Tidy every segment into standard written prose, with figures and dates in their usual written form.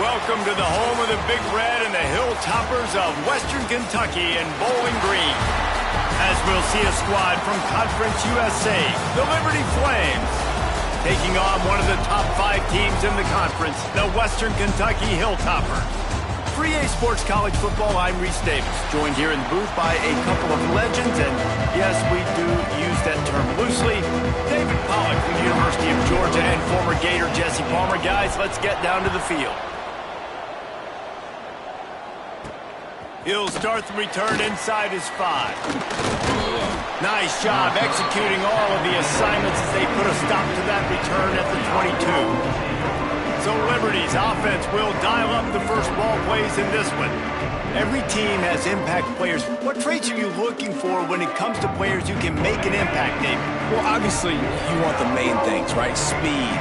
Welcome to the home of the Big Red and the Hilltoppers of Western Kentucky in Bowling Green. As we'll see a squad from Conference USA, the Liberty Flames, taking on one of the top 5 teams in the conference, the Western Kentucky Hilltoppers. For EA Sports College Football, I'm Reese Davis, joined here in the booth by a couple of legends, and yes, we do use that term loosely. David Pollack from the University of Georgia and former Gator Jesse Palmer. Guys, let's get down to the field. He'll start the return inside his 5. Nice job executing all of the assignments as they put a stop to that return at the 22. So Liberty's offense will dial up the first ball plays in this one. Every team has impact players. What traits are you looking for when it comes to players who can make an impact, David? Well, obviously, you want the main things, right? Speed,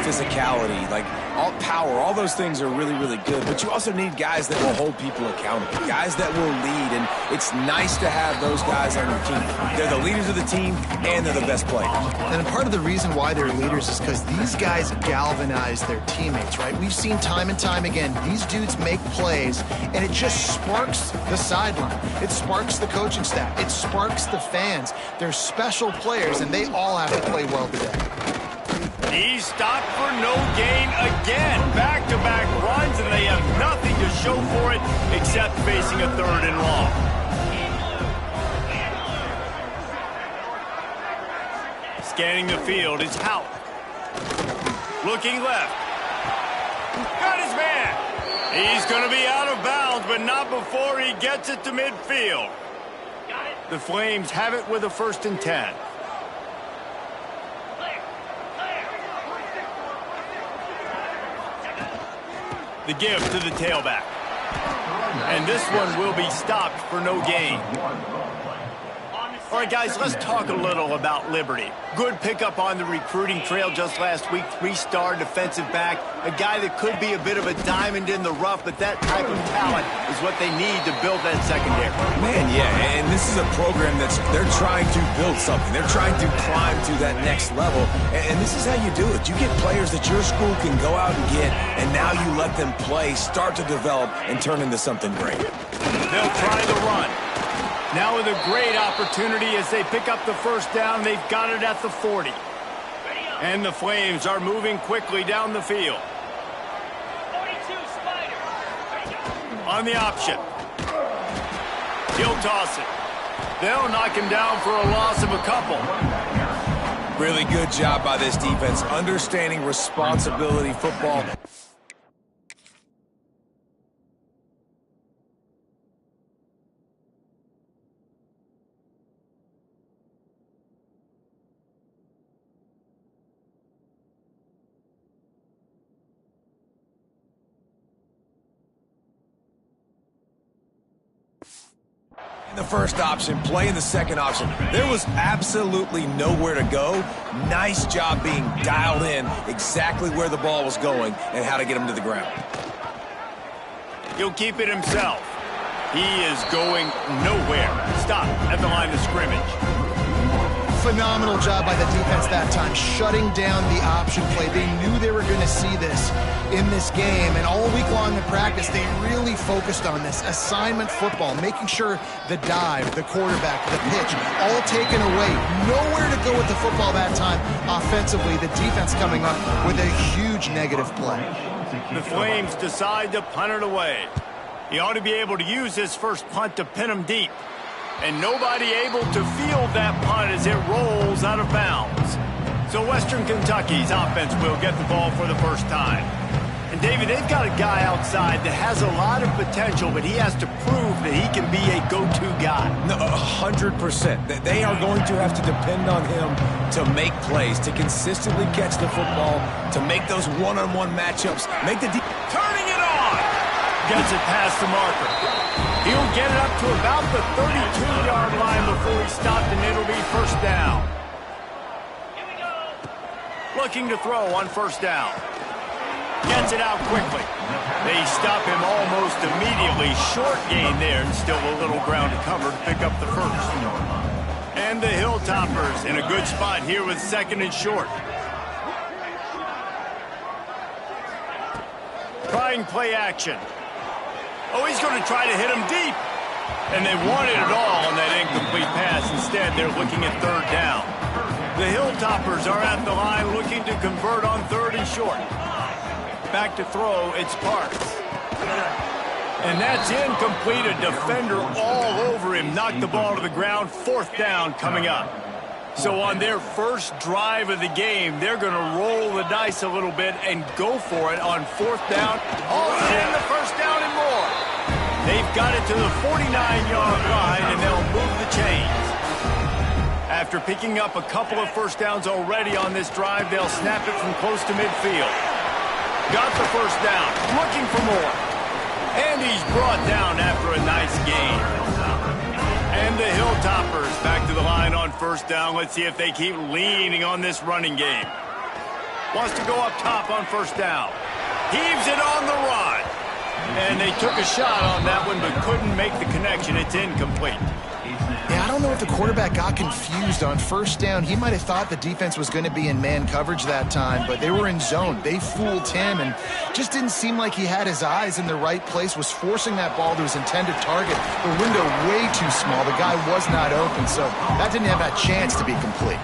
physicality, like all power, all those things are really, really good. But you also need guys that will hold people accountable, guys that will lead, and it's nice to have those guys on your team. They're the leaders of the team, and they're the best players. And part of the reason why they're leaders is because these guys galvanize their teammates, right? We've seen time and time again, these dudes make plays, and it just sparks the sideline. It sparks the coaching staff. It sparks the fans. They're special players, and they all have to play well today. He stopped for no gain again. Back-to-back runs, and they have nothing to show for it except facing a 3rd and long. Scanning the field is Howard. Looking left. Got his man. He's going to be out of bounds, but not before he gets it to midfield. The Flames have it with a 1st and 10. The give to the tailback. And this one will be stopped for no gain. All right, guys, let's talk a little about Liberty. Good pickup on the recruiting trail just last week. 3-star defensive back. A guy that could be a bit of a diamond in the rough, but that type of talent is what they need to build that secondary. Man, yeah, and this is a program they're trying to build something. They're trying to climb to that next level, and this is how you do it. You get players that your school can go out and get, and now you let them play, start to develop, and turn into something great. They'll try the run. Now with a great opportunity as they pick up the 1st down. They've got it at the 40. And the Flames are moving quickly down the field. On the option. He'll toss it. They'll knock him down for a loss of a couple. Really good job by this defense, understanding responsibility football. The 1st option, play in the 2nd option. There was absolutely nowhere to go. Nice job being dialed in exactly where the ball was going and how to get him to the ground. He'll keep it himself. He is going nowhere. Stop at the line of scrimmage. Phenomenal job by the defense that time, shutting down the option play. They knew they were going to see this in this game, and all week long in practice, they really focused on this. Assignment football, making sure the dive, the quarterback, the pitch, all taken away. Nowhere to go with the football that time. Offensively, the defense coming up with a huge negative play. The Flames decide to punt it away. He ought to be able to use his first punt to pin him deep. And nobody able to field that punt as it rolls out of bounds. So Western Kentucky's offense will get the ball for the 1st time. And David, they've got a guy outside that has a lot of potential, but he has to prove that he can be a go-to guy. No, 100%. They are going to have to depend on him to make plays, to consistently catch the football, to make those one-on-one matchups, make the turning it on! Gets it past the marker. He'll get it up to about the 32-yard line before he stopped, and it'll be 1st down. Looking to throw on 1st down. Gets it out quickly. They stop him almost immediately. Short gain there, and still a little ground to cover to pick up the 1st. And the Hilltoppers in a good spot here with 2nd and short. Try showing play action. Oh, he's going to try to hit him deep. And they wanted it all on that incomplete pass. Instead, they're looking at third down. The Hilltoppers are at the line looking to convert on third and short. Back to throw, it's Parks. And that's incomplete. A defender all over him. Knocked the ball to the ground. Fourth down coming up. So on their first drive of the game, they're going to roll the dice a little bit and go for it on fourth down. All in the first down and more. They've got it to the 49-yard line, and they'll move the chains. After picking up a couple of first downs already on this drive, they'll snap it from close to midfield. Got the first down, looking for more. And he's brought down after a nice gain. And the Hilltoppers back to the line on first down. Let's see if they keep leaning on this running game. Wants to go up top on first down. Heaves it on the run. And they took a shot on that one, but couldn't make the connection. It's incomplete. Yeah, I don't know if the quarterback got confused on first down. He might have thought the defense was going to be in man coverage that time, but they were in zone. They fooled him and just didn't seem like he had his eyes in the right place, was forcing that ball to his intended target. The window way too small. The guy was not open, so that didn't have that chance to be complete.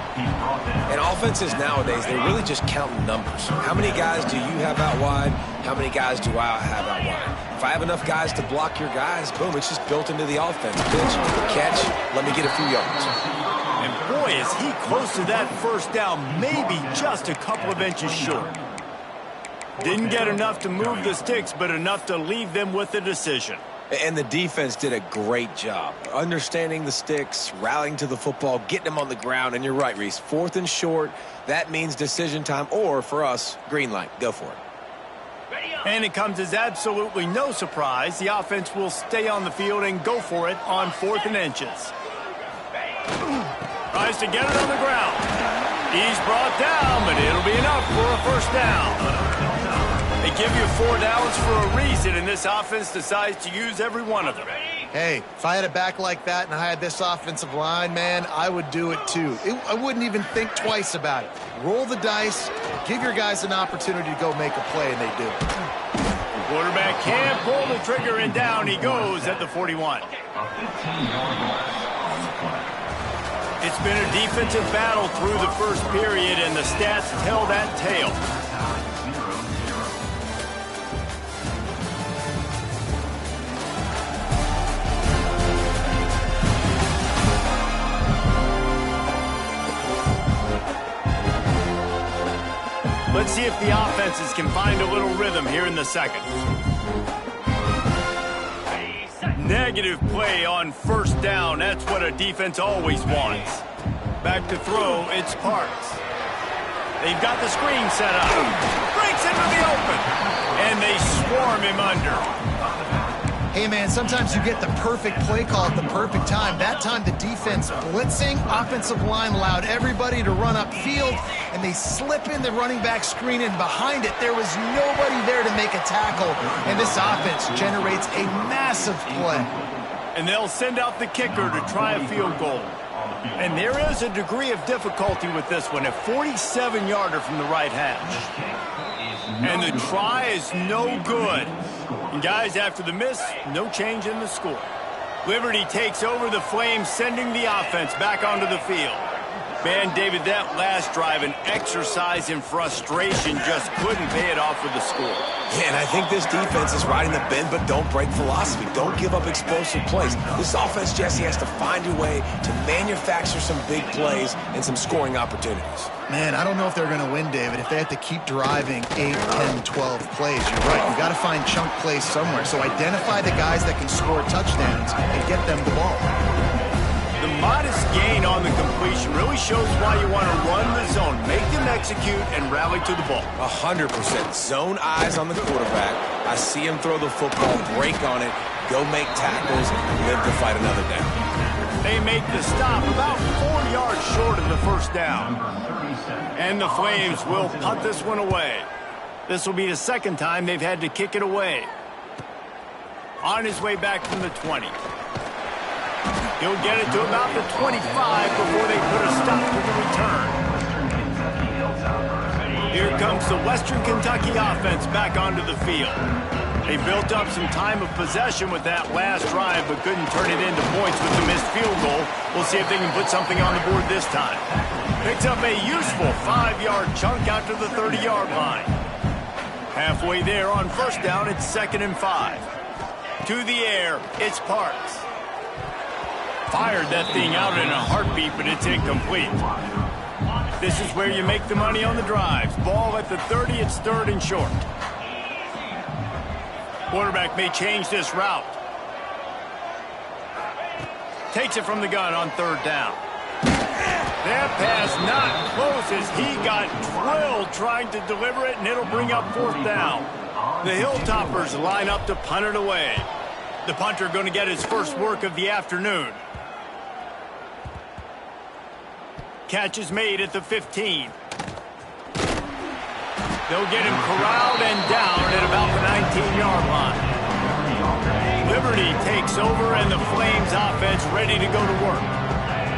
And offenses nowadays, they're really just counting numbers. How many guys do you have out wide? How many guys do I have out wide? If I have enough guys to block your guys, boom, it's just built into the offense. Pitch, catch, let me get a few yards. And boy, is he close to that first down, maybe just a couple of inches short. Didn't get enough to move the sticks, but enough to leave them with the decision. And the defense did a great job understanding the sticks, rallying to the football, getting them on the ground. And you're right, Reese, fourth and short, that means decision time, or for us, green light. Go for it. And it comes as absolutely no surprise. The offense will stay on the field and go for it on fourth and inches. Tries to get it on the ground. He's brought down, but it'll be enough for a first down. They give you 4 downs for a reason, and this offense decides to use every one of them. Hey, if I had a back like that and I had this offensive line, man, I would do it too. I wouldn't even think twice about it. Roll the dice, give your guys an opportunity to go make a play, and they do. The quarterback can't pull the trigger, and down he goes at the 41. It's been a defensive battle through the first period, and the stats tell that tale. Let's see if the offenses can find a little rhythm here in the second. Negative play on first down. That's what a defense always wants. Back to throw, it's Parks. They've got the screen set up. Breaks into the open. And they swarm him under. Hey, man, sometimes you get the perfect play call at the perfect time. That time the defense blitzing, offensive line allowed everybody to run upfield, and they slip in the running back screen, and behind it there was nobody there to make a tackle, and this offense generates a massive play. And they'll send out the kicker to try a field goal. And there is a degree of difficulty with this one, a 47-yarder from the right hash. And the try is no good. And guys, after the miss, no change in the score. Liberty takes over the Flames, sending the offense back onto the field. Man, David, that last drive, an exercise in frustration, just couldn't pay it off with the score. Yeah, and I think this defense is riding the bend, but don't break philosophy. Don't give up explosive plays. This offense, Jesse, has to find a way to manufacture some big plays and some scoring opportunities. Man, I don't know if they're going to win, David, if they have to keep driving 8, 10, 12 plays. You're right. You've got to find chunk plays somewhere. So identify the guys that can score touchdowns and get them the ball. The modest gain on the completion really shows why you want to run the zone, make them execute, and rally to the ball. 100%. Zone eyes on the quarterback. I see him throw the football, break on it, go make tackles, and live to fight another down. They make the stop about 4 yards short of the first down. And the Flames will punt this one away. This will be the second time they've had to kick it away. On his way back from the 20. He'll get it to about the 25 before they put a stop to the return. Here comes the Western Kentucky offense back onto the field. They built up some time of possession with that last drive, but couldn't turn it into points with the missed field goal. We'll see if they can put something on the board this time. Picks up a useful 5-yard chunk out to the 30-yard line. Halfway there on first down, it's 2nd and 5. To the air, it's Parks. Fired that thing out in a heartbeat, but it's incomplete. This is where you make the money on the drives. Ball at the 30, it's 3rd and short. Quarterback may change this route. Takes it from the gun on 3rd down. That pass not close as he got drilled trying to deliver it, and it'll bring up 4th down. The Hilltoppers line up to punt it away. The punter going to get his first work of the afternoon. Catch is made at the 15. They'll get him corralled and down at about the 19-yard line. Liberty takes over, and the Flames offense ready to go to work.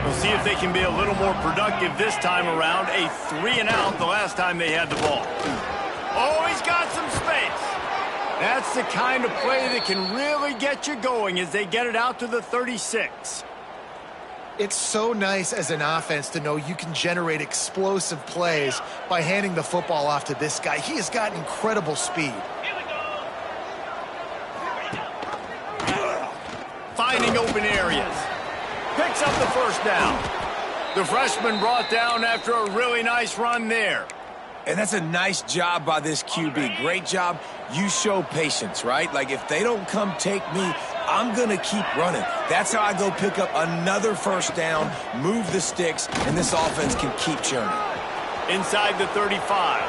We'll see if they can be a little more productive this time around. A 3-and-out the last time they had the ball. Oh, he's got some space. That's the kind of play that can really get you going as they get it out to the 36. It's so nice as an offense to know you can generate explosive plays by handing the football off to this guy. He has got incredible speed. Finding open areas. Picks up the first down. The freshman brought down after a really nice run there. And that's a nice job by this QB. Great job. You show patience, right? Like, if they don't come take me, I'm going to keep running. That's how I go pick up another first down, move the sticks, and this offense can keep churning. Inside the 35.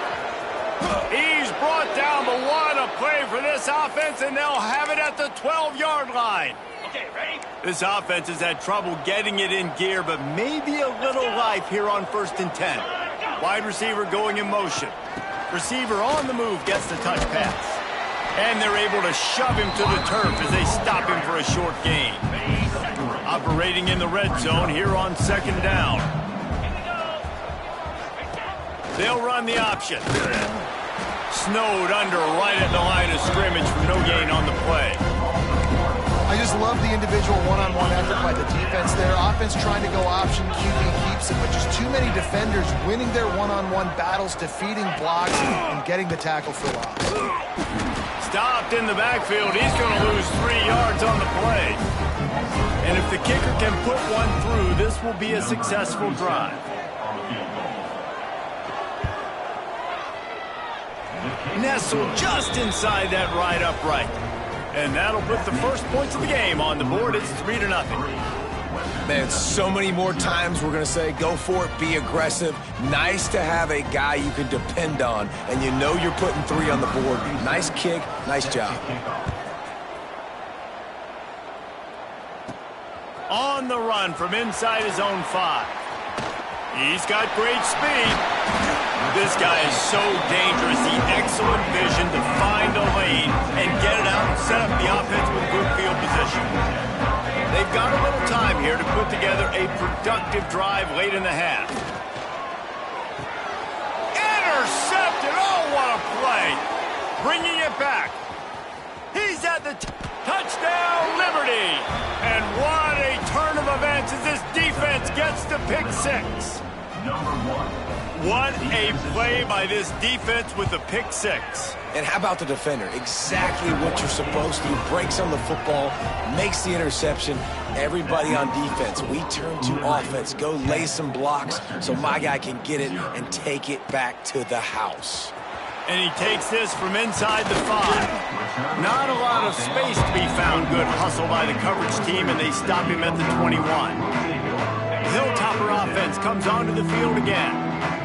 He's brought down, but what a play for this offense, and they'll have it at the 12-yard line. Okay, ready? This offense has had trouble getting it in gear, but maybe a little life here on 1st and 10. Wide receiver going in motion. Receiver on the move gets the touch pass. And they're able to shove him to the turf as they stop him for a short gain. Operating in the red zone here on 2nd down. They'll run the option. Snowed under right at the line of scrimmage for no gain on the play. I just love the individual one-on-one effort by the defense there. Offense trying to go option, QB keeps it, but just too many defenders winning their one-on-one battles, defeating blocks, and getting the tackle for loss. Stopped in the backfield. He's going to lose 3 yards on the play. And if the kicker can put one through, this will be a successful drive. Nestled just inside that right upright. And that'll put the first points of the game on the board. It's 3-0. Man, so many more times we're going to say, go for it, be aggressive. Nice to have a guy you can depend on, and you know you're putting 3 on the board. Nice kick, nice job. On the run from inside his own 5. He's got great speed. This guy is so dangerous. The excellent vision to find a lane and get it out and set up the offense with good field position. They've got a little time here to put together a productive drive late in the half. Intercepted. Oh, what a play. Bringing it back. He's at the touchdown, Liberty. And what a turn of events as this defense gets the pick 6. What a play by this defense with the pick 6. And how about the defender? Exactly what you're supposed to do. Breaks on the football, makes the interception. Everybody on defense, we turn to offense. Go lay some blocks so my guy can get it and take it back to the house. And he takes this from inside the 5. Not a lot of space to be found. Good hustle by the coverage team, and they stop him at the 21. Hilltopper offense comes onto the field again.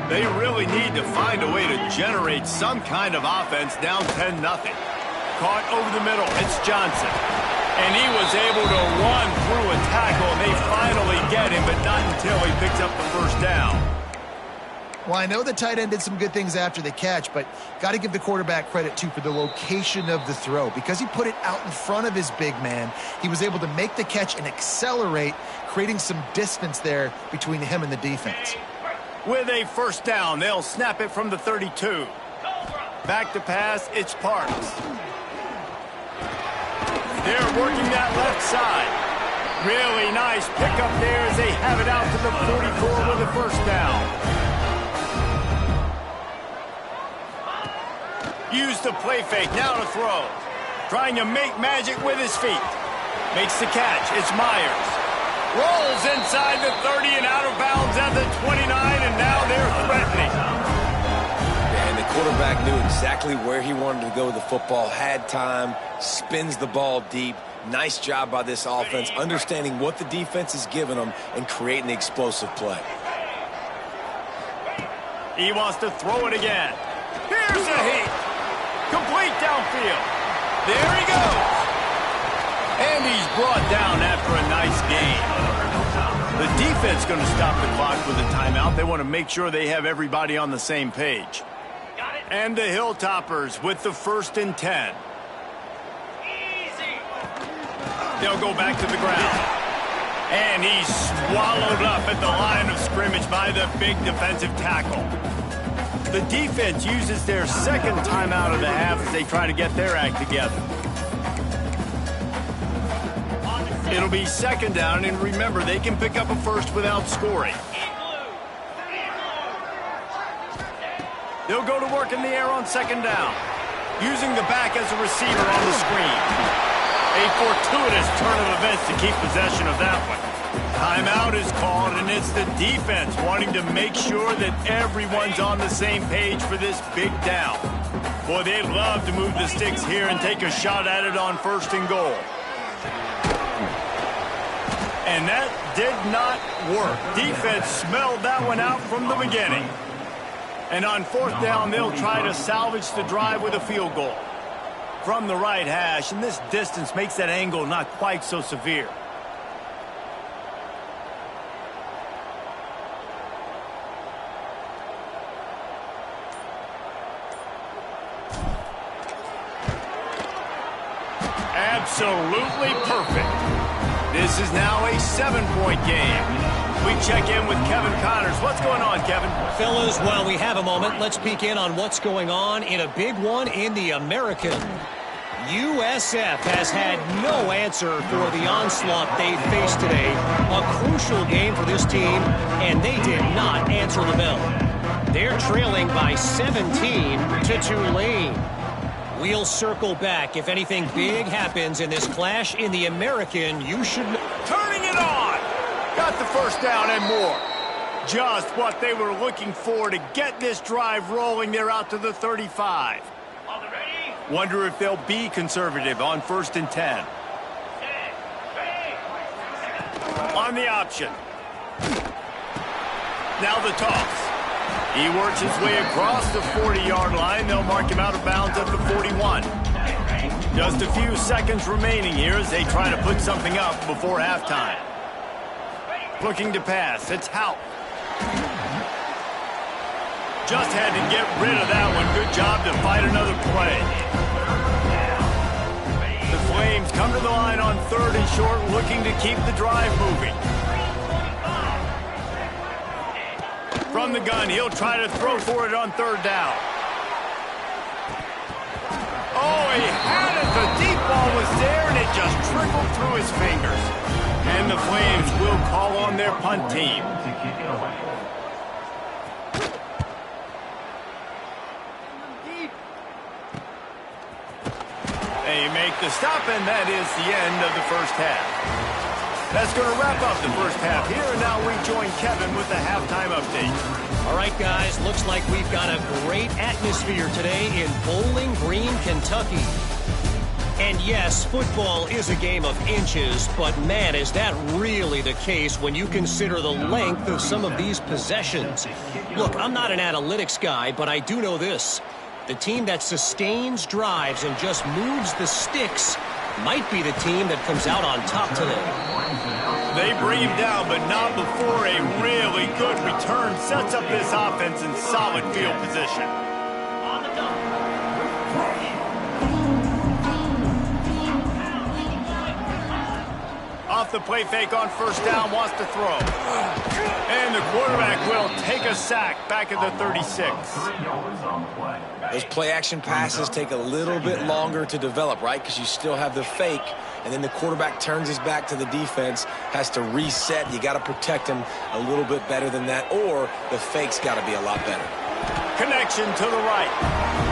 They really need to find a way to generate some kind of offense down 10-0. Caught over the middle, it's Johnson. And he was able to run through a tackle, and they finally get him, but not until he picks up the first down. Well, I know the tight end did some good things after the catch, but got to give the quarterback credit, too, for the location of the throw. Because he put it out in front of his big man, he was able to make the catch and accelerate, creating some distance there between him and the defense. With a first down, they'll snap it from the 32. Back to pass, it's Parks. They're working that left side. Really nice pickup there as they have it out to the 44 with a first down. Use the play fake, now to throw. Trying to make magic with his feet. Makes the catch, it's Myers. Rolls inside the 30 and out of bounds at the 29, and now they're threatening. And the quarterback knew exactly where he wanted to go with the football, had time, spins the ball deep. Nice job by this offense, understanding what the defense is giving them and creating the explosive play. He wants to throw it again. Here's a heat. Complete downfield. There he goes. And he's brought down after a nice gain. The defense going to stop the clock with a timeout. They want to make sure they have everybody on the same page. And the Hilltoppers with the 1st and 10. They'll go back to the ground. And he's swallowed up at the line of scrimmage by the big defensive tackle. The defense uses their 2nd timeout of the half as they try to get their act together. It'll be 2nd down, and remember, they can pick up a first without scoring. They'll go to work in the air on 2nd down, using the back as a receiver on the screen. A fortuitous turn of events to keep possession of that one. Timeout is called, and it's the defense wanting to make sure that everyone's on the same page for this big down. Boy, they'd love to move the sticks here and take a shot at it on 1st and goal. And that did not work. Defense smelled that one out from the beginning. And on 4th down, they'll try to salvage the drive with a field goal. From the right hash, and this distance makes that angle not quite so severe. Absolutely perfect. This is now a 7-point game. We check in with Kevin Connors. What's going on, Kevin? Fellas, while we have a moment, let's peek in on what's going on in a big one in the American. USF has had no answer for the onslaught they faced today. A crucial game for this team, and they did not answer the bell. They're trailing by 17 to Tulane. We'll circle back. If anything big happens in this clash in the American, you should... Turning it on! Got the first down and more. Just what they were looking for to get this drive rolling. They're out to the 35. Wonder if they'll be conservative on 1st and 10. On the option. Now the toss. He works his way across the 40-yard line. They'll mark him out of bounds at the 41. Just a few seconds remaining here as they try to put something up before halftime. Looking to pass. It's Hout. Just had to get rid of that one. Good job to fight another play. The Flames come to the line on 3rd and short, looking to keep the drive moving. From the gun, he'll try to throw for it on 3rd down. Oh, he had it. The deep ball was there, and it just trickled through his fingers. And the Flames will call on their punt team. They make the stop, and that is the end of the first half. That's going to wrap up the first half here, and now we join Kevin with the halftime update. All right, guys, looks like we've got a great atmosphere today in Bowling Green, Kentucky. And yes, football is a game of inches, but man, is that really the case when you consider the length of some of these possessions. Look, I'm not an analytics guy, but I do know this. The team that sustains drives and just moves the sticks might be the team that comes out on top today. They bring him down, but not before a really good return sets up this offense in solid field position. off the play fake on first down, wants to throw. And the quarterback will take a sack back at the 36. Those play-action passes take a little bit longer to develop, right? Because you still have the fake, and then the quarterback turns his back to the defense, has to reset. You got to protect him a little bit better than that, or the fake's got to be a lot better. Connection to the right.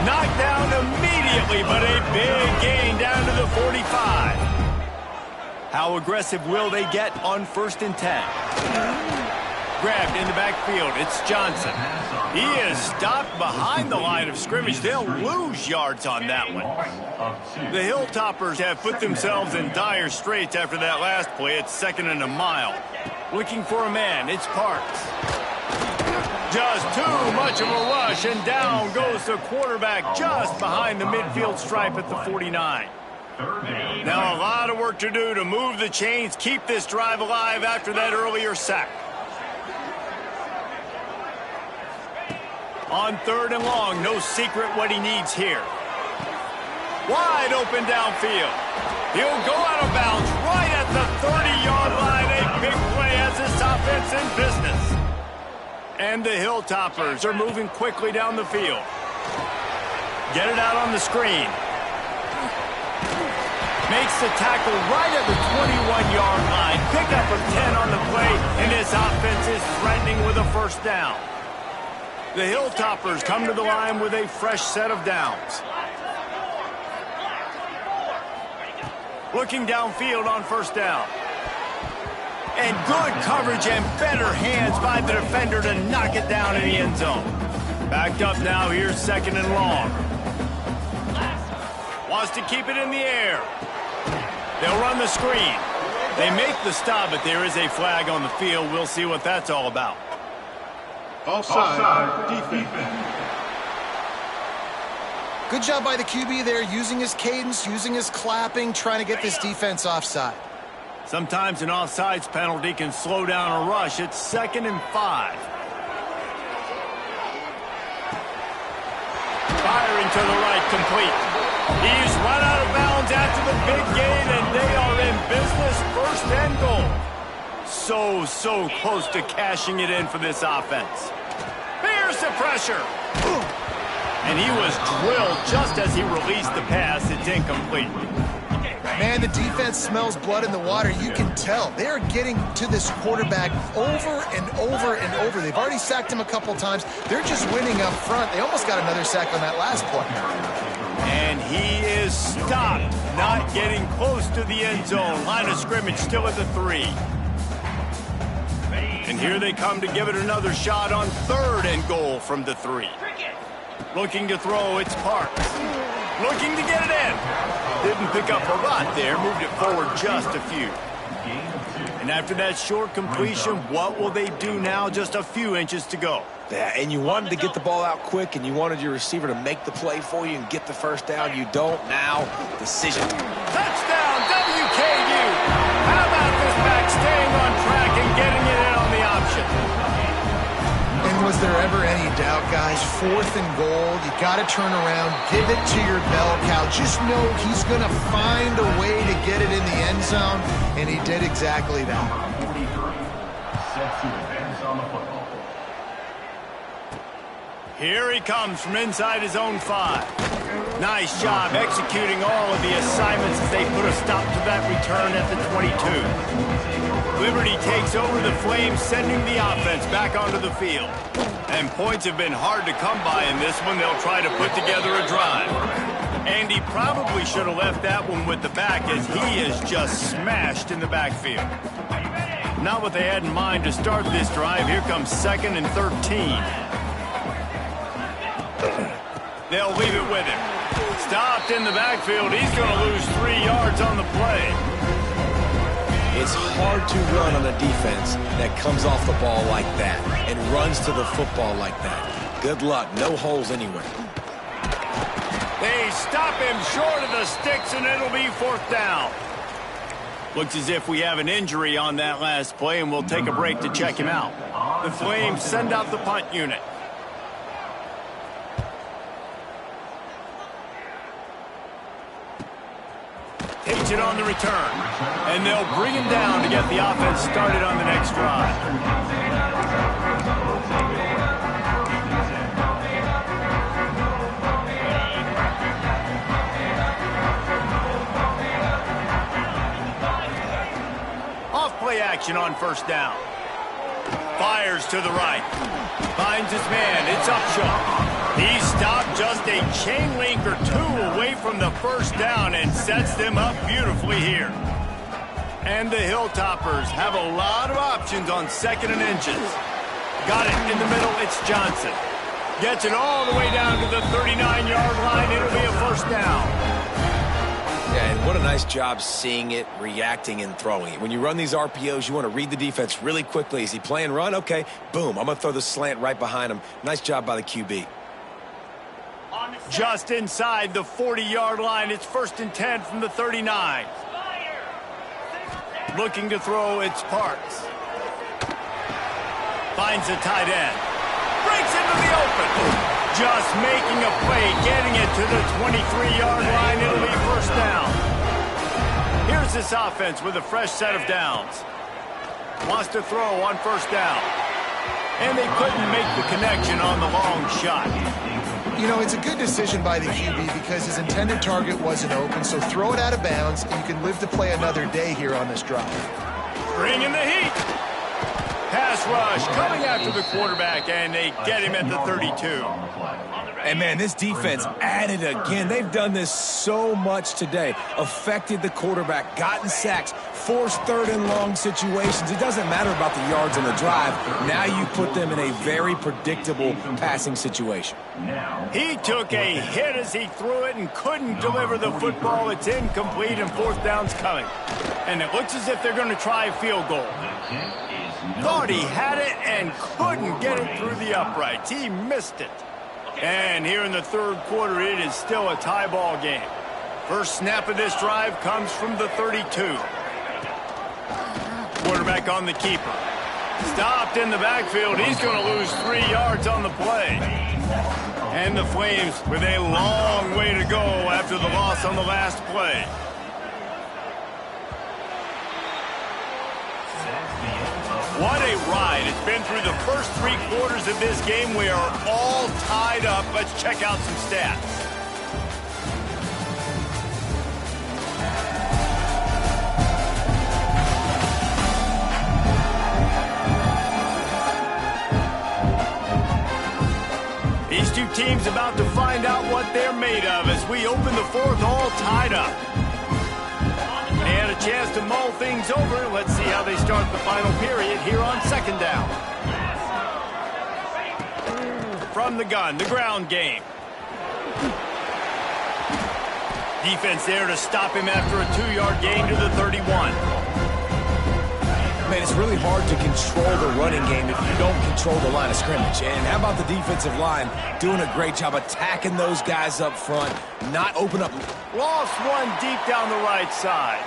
Knocked down immediately, but a big gain down to the 45. How aggressive will they get on 1st and 10? Grabbed in the backfield. It's Johnson. He is stopped behind the line of scrimmage. They'll lose yards on that one. The Hilltoppers have put themselves in dire straits after that last play. It's 2nd and a mile. Looking for a man. It's Parks. Just too much of a rush, and down goes the quarterback just behind the midfield stripe at the 49. Now a lot of work to do to move the chains, keep this drive alive after that earlier sack. On 3rd and long, no secret what he needs here. Wide open downfield. He'll go out of bounds right at the 30-yard line. A big play as this offense in business. And the Hilltoppers are moving quickly down the field. Get it out on the screen. Makes the tackle right at the 21-yard line. Pickup of 10 on the play, and this offense is threatening with a 1st down. The Hilltoppers come to the line with a fresh set of downs. Looking downfield on 1st down. And good coverage and better hands by the defender to knock it down in the end zone. Backed up now, here's 2nd and long. Wants to keep it in the air. They'll run the screen. They make the stop, but there is a flag on the field. We'll see what that's all about. Offside, defense. Good job by the QB there, using his cadence, using his clapping, trying to get this defense offside. Sometimes an offsides penalty can slow down a rush. It's 2nd and 5. Firing to the right, complete. He's run out of bounds after the big gain, and they are in business. 1st and goal. So close to cashing it in for this offense. Here's the pressure. And he was drilled just as he released the pass. It's incomplete. Man, the defense smells blood in the water. You can tell. They're getting to this quarterback over and over and over. They've already sacked him a couple times. They're just winning up front. They almost got another sack on that last play. And he is stopped, not getting close to the end zone. Line of scrimmage still at the 3. And here they come to give it another shot on 3rd and goal from the 3. Looking to throw, it's Parks. Looking to get it in. Didn't pick up a lot there, moved it forward just a few. And after that short completion, what will they do now? Just a few inches to go. Yeah, and you wanted to get the ball out quick, and you wanted your receiver to make the play for you and get the 1st down. You don't now. Decision. Touchdown, WKU. How about this back staying on track and getting it in on the option? And was there ever any doubt, guys? 4th and goal. You got to turn around, give it to your bell cow. Just know he's going to find a way to get it in the end zone, and he did exactly that. Set to advance on the football. Here he comes from inside his own 5. Nice job executing all of the assignments as they put a stop to that return at the 22. Liberty takes over the Flames, sending the offense back onto the field. And points have been hard to come by in this one. They'll try to put together a drive. And he probably should have left that one with the back, as he is just smashed in the backfield. Not what they had in mind to start this drive. Here comes 2nd and 13. They'll leave it with him. Stopped in the backfield. He's going to lose 3 yards on the play. It's hard to run on a defense that comes off the ball like that and runs to the football like that. Good luck. No holes anywhere. They stop him short of the sticks, and it'll be 4th down. Looks as if we have an injury on that last play, and we'll take a break to check him out. The Flames send out the punt unit. Takes catch it on the return. And they'll bring him down to get the offense started on the next drive. Off-play action on first down. Fires to the right. Finds his man. It's Upshaw. He stopped just a chain link or two away from the first down and sets them up beautifully here. And the Hilltoppers have a lot of options on second and inches. Got it in the middle. It's Johnson. Gets it all the way down to the 39-yard line. It'll be a first down. Yeah, and what a nice job seeing it, reacting, and throwing it. When you run these RPOs, you want to read the defense really quickly. Is he playing run? Okay, boom. I'm going to throw the slant right behind him. Nice job by the QB. Just inside the 40-yard line. It's 1st and 10 from the 39. Looking to throw, it's Parks. Finds the tight end. Breaks into the open. Just making a play, getting it to the 23-yard line. It'll be first down. Here's this offense with a fresh set of downs. Wants to throw on first down. And they couldn't make the connection on the long shot. You know, it's a good decision by the QB because his intended target wasn't open, so throw it out of bounds, and you can live to play another day here on this drive. Bringing the heat. Pass rush coming after the quarterback, and they get him at the 32. And, man, this defense added again. They've done this so much today. Affected the quarterback, gotten sacks, forced third and long situations. It doesn't matter about the yards on the drive. Now you put them in a very predictable passing situation. He took a hit as he threw it and couldn't deliver the football. It's incomplete, and fourth down's coming. And it looks as if they're going to try a field goal. Thought he had it and couldn't get it through the uprights. He missed it. And here in the third quarter, it is still a tie ball game. First snap of this drive comes from the 32. Quarterback on the keeper. Stopped in the backfield. He's going to lose 3 yards on the play. And the Flames with a long way to go after the loss on the last play. What a ride. It's been through the first 3 quarters of this game. We are all tied up. Let's check out some stats. These two teams about to find out what they're made of as we open the fourth all tied up. They had a chance to mull things over. Let's see how they start the final period here on second down. From the gun, the ground game. Defense there to stop him after a 2-yard gain to the 31. Man, it's really hard to control the running game if you don't control the line of scrimmage. And how about the defensive line doing a great job attacking those guys up front, not open up. Lost one deep down the right side.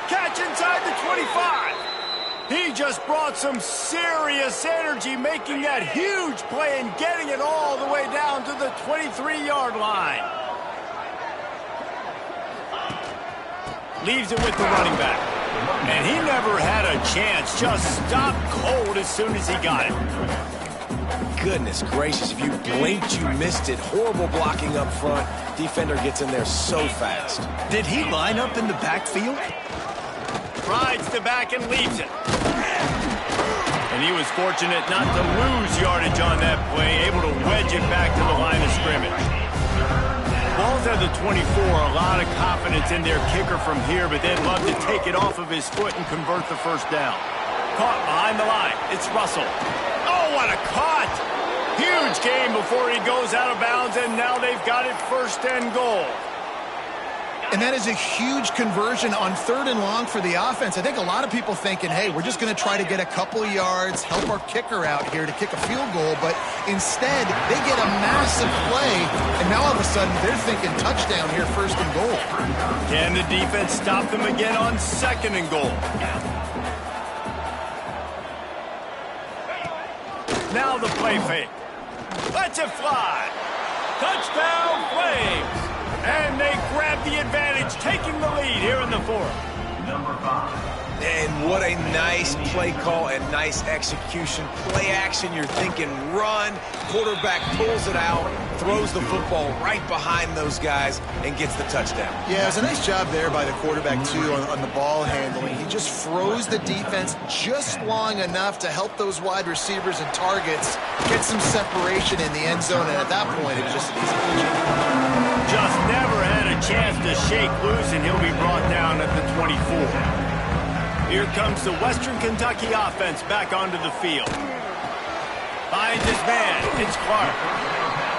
Catch inside the 25. He just brought some serious energy, making that huge play and getting it all the way down to the 23-yard line. Leaves it with the running back. And he never had a chance. Just stopped cold as soon as he got it. Goodness gracious, if you blinked, you missed it. Horrible blocking up front. Defender gets in there so fast. Did he line up in the backfield? Rides the back and leaves it. And he was fortunate not to lose yardage on that play, able to wedge it back to the line of scrimmage. Ball's at the 24, a lot of confidence in their kicker from here, but they'd love to take it off of his foot and convert the first down. Caught behind the line. It's Russell. Oh, what a caught! Huge game before he goes out of bounds, and now they've got it first and goal. And that is a huge conversion on third and long for the offense. I think a lot of people thinking, hey, we're just going to try to get a couple of yards, help our kicker out here to kick a field goal. But instead, they get a massive play, and now all of a sudden they're thinking touchdown here, first and goal. Can the defense stop them again on second and goal? Now the play fake. Lets it fly. Touchdown, Flames. And they grab the advantage, taking the lead here in the fourth. Number 5. And what a nice play call and nice execution. Play action, you're thinking run. Quarterback pulls it out, throws the football right behind those guys, and gets the touchdown. Yeah, it was a nice job there by the quarterback, too, on the ball handling. He just froze the defense just long enough to help those wide receivers and targets get some separation in the end zone, and at that point, it was just an easy catch. Just never had a chance to shake loose, and he'll be brought down at the 24. Here comes the Western Kentucky offense back onto the field. Finds his man. It's Clark.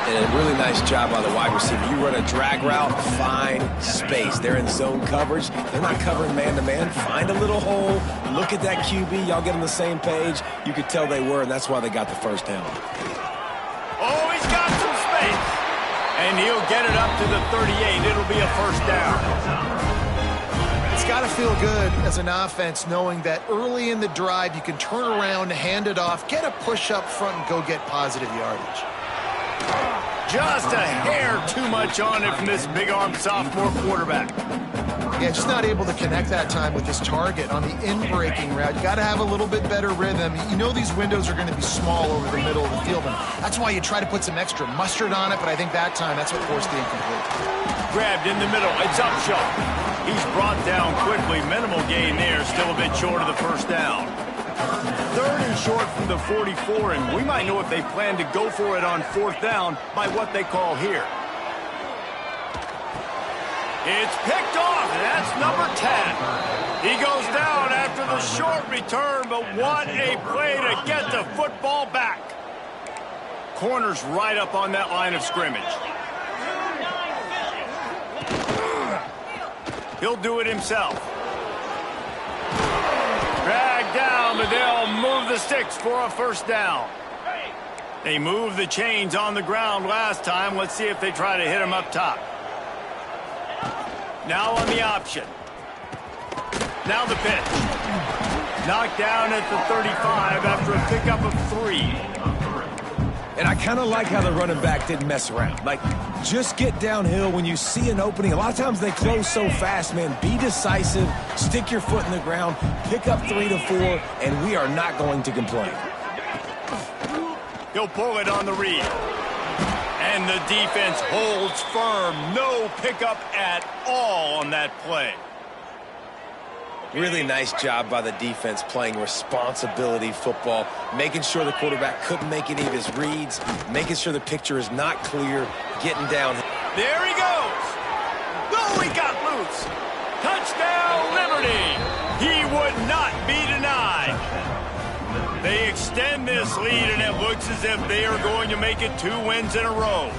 And a really nice job by the wide receiver. You run a drag route, find space. They're in zone coverage. They're not covering man-to-man. Find a little hole. Look at that QB. Y'all get on the same page. You could tell they were, and that's why they got the first down. Oh, he's got some space. And he'll get it up to the 38. It'll be a first down. It's got to feel good as an offense knowing that early in the drive you can turn around, hand it off, get a push up front, and go get positive yardage. Just a hair too much on it from this big-arm sophomore quarterback. Yeah, just not able to connect that time with his target on the in-breaking route. You got to have a little bit better rhythm. You know these windows are going to be small over the middle of the field, and that's why you try to put some extra mustard on it, but I think that time that's what forced the incomplete. Grabbed in the middle. It's Upshaw. He's brought down quickly. Minimal gain there. Still a bit short of the first down. Third and short from the 44, and we might know if they plan to go for it on fourth down by what they call here. It's picked off. That's number 10. He goes down after the short return, but what a play to get the football back. Corner's right up on that line of scrimmage. He'll do it himself. Dragged down, but they'll move the sticks for a first down. They moved the chains on the ground last time. Let's see if they try to hit him up top. Now on the option. Now the pitch. Knocked down at the 35 after a pickup of 3. And I kind of like how the running back didn't mess around. Like, just get downhill when you see an opening. A lot of times they close so fast, man. Be decisive, stick your foot in the ground, pick up 3 to 4, and we are not going to complain. He'll pull it on the read. And the defense holds firm. No pickup at all on that play. Really nice job by the defense playing responsibility football, making sure the quarterback couldn't make any of his reads, making sure the picture is not clear, getting down. There he goes. No, he got loose. Touchdown, Liberty. He would not be denied. They extend this lead, and it looks as if they are going to make it 2 wins in a row.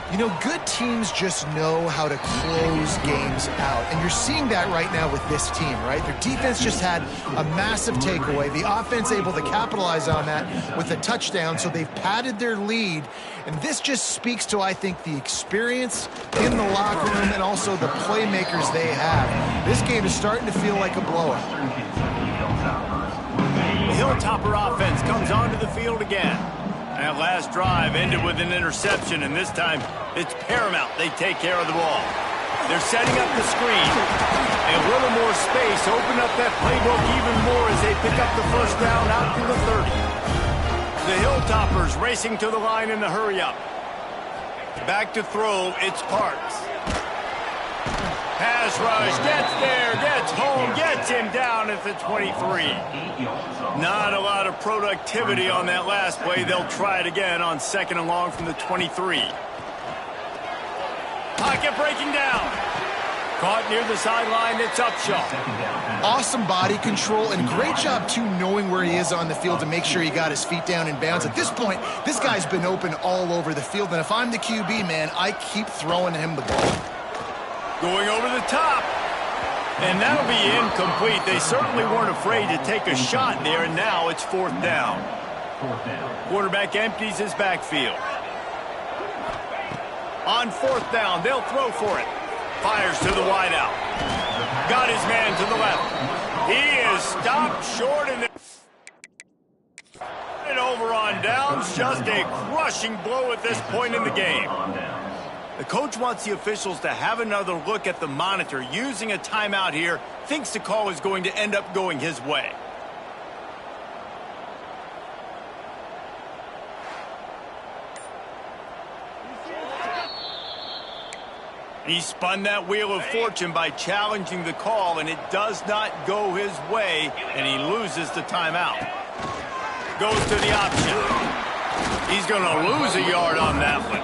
You know, good teams just know how to close games out. And you're seeing that right now with this team, right? Their defense just had a massive takeaway. The offense able to capitalize on that with a touchdown, so they've padded their lead. And this just speaks to, I think, the experience in the locker room and also the playmakers they have. This game is starting to feel like a blowout. The Hilltopper offense comes onto the field again. That last drive ended with an interception, and this time it's paramount they take care of the ball. They're setting up the screen. A little more space, open up that playbook even more as they pick up the first down out to the 30. The Hilltoppers racing to the line in the hurry-up. Back to throw, it's Parks. Pass rush, gets there, gets home, gets him down at the 23. Not a lot of productivity on that last play. They'll try it again on 2nd and long from the 23. Pocket breaking down. Caught near the sideline, it's Upshaw. Awesome body control and great job, too, knowing where he is on the field to make sure he got his feet down in bounds. At this point, this guy's been open all over the field, and if I'm the QB, man, I keep throwing him the ball. Going over the top. And that'll be incomplete. They certainly weren't afraid to take a shot there, and now it's 4th down. Quarterback empties his backfield. On 4th down, they'll throw for it. Fires to the wideout. Got his man to the left. He is stopped short and over on downs. Just a crushing blow at this point in the game. The coach wants the officials to have another look at the monitor. Using a timeout here, thinks the call is going to end up going his way. He spun that wheel of fortune by challenging the call, and it does not go his way, and he loses the timeout. Goes to the option. He's going to lose a yard on that one.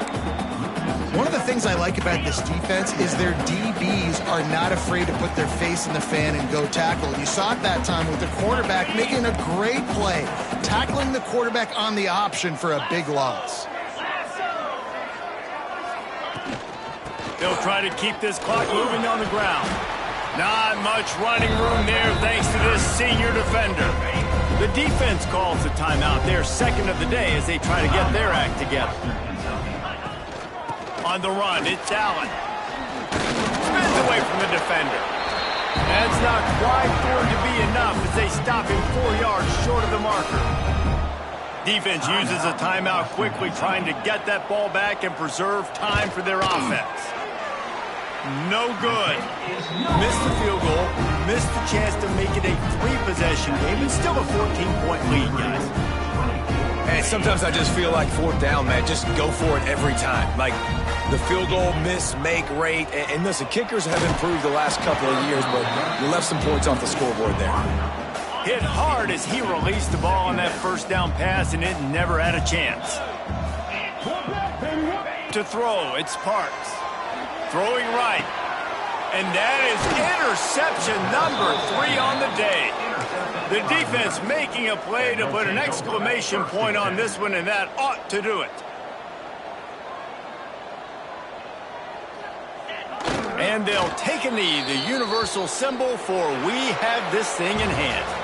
One of the things I like about this defense is their DBs are not afraid to put their face in the fan and go tackle. You saw it that time with the quarterback making a great play, tackling the quarterback on the option for a big loss. They'll try to keep this clock moving on the ground. Not much running room there thanks to this senior defender. The defense calls the timeout. They're second of the day as they try to get their act together. On the run, it's Allen. Spins away from the defender. That's not quite going to be enough as they stop him 4 yards short of the marker. Defense uses a timeout quickly, trying to get that ball back and preserve time for their offense. No good. Missed the field goal, missed the chance to make it a 3-possession game, and still a 14-point lead, guys. And sometimes I just feel like fourth down, man. Just go for it every time. Like the field goal miss-make rate. And listen, kickers have improved the last couple of years, but you left some points off the scoreboard there. Hit hard as he released the ball on that first down pass, and it never had a chance. To throw, it's Parks. Throwing right. And that is interception number 3 on the day. The defense making a play to put an exclamation point on this one, and that ought to do it. And they'll take a knee, the universal symbol for we have this thing in hand.